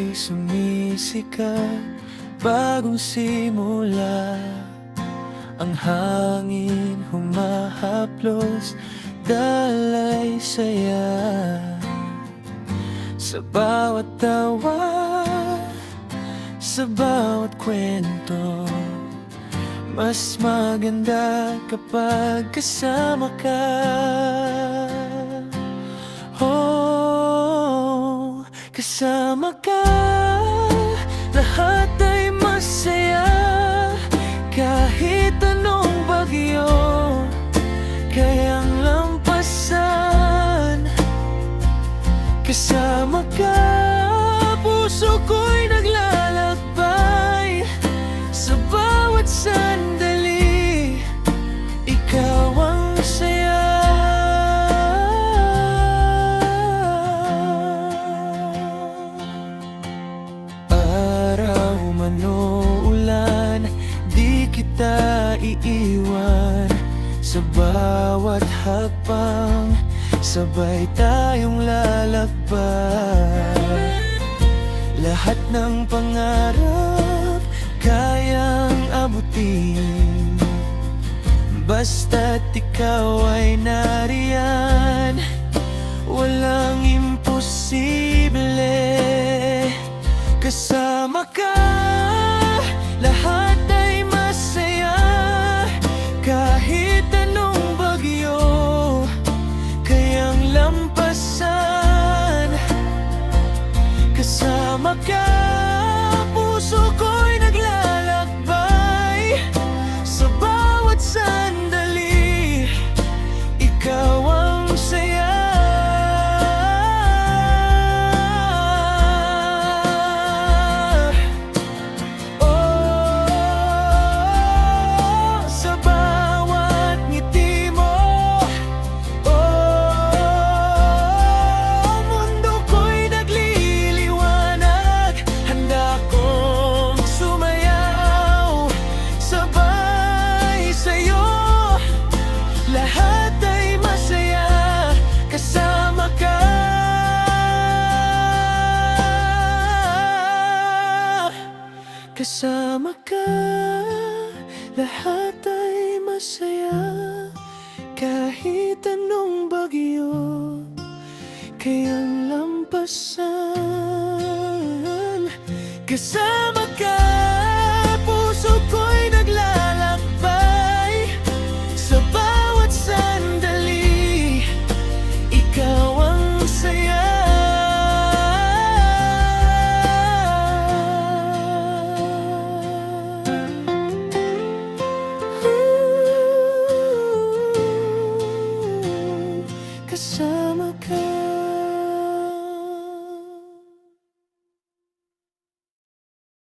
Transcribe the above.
ako'y sumisikat, bagong simula. Ang hangin humahaplos, dalay saya. Sa bawat tawa, sa bawat kwento, mas maganda kapag kasama ka. Oh, kasama ka, lahat ay masaya. Kahit anong bagyo, kayang lampasan. Kasama ka, puso ko'y naglalakbay. Sa bawat sandali, ikaw ang saya. Araw man o ulan, di kita iiwan. Sa bawat hakbang, sabay tayong lalakbay. Lahat ng pangarap kayang abutin, basta't ikaw ay nariyan. Walang imposible. Kasama ka, lahat ay masaya. Kahit anong bagyo, kayang lampasan. Kasama ka, puso ko'y naglalakbay. Sa bawat sandali, ikaw ang saya. Oh, sa bawat ngiti mo, oh, mundo ko'y nagliliwanag. Handa kong sumayaw, sabay sa'yo. Lahat ay masaya, kasama ka. Kasama ka, lahat ay masaya. Kahit anong bagyo, kayang lampasan. Kasama ka, puso ko'y naglalakbay. Sa bawat sandali, ikaw ang saya. Kasama ka.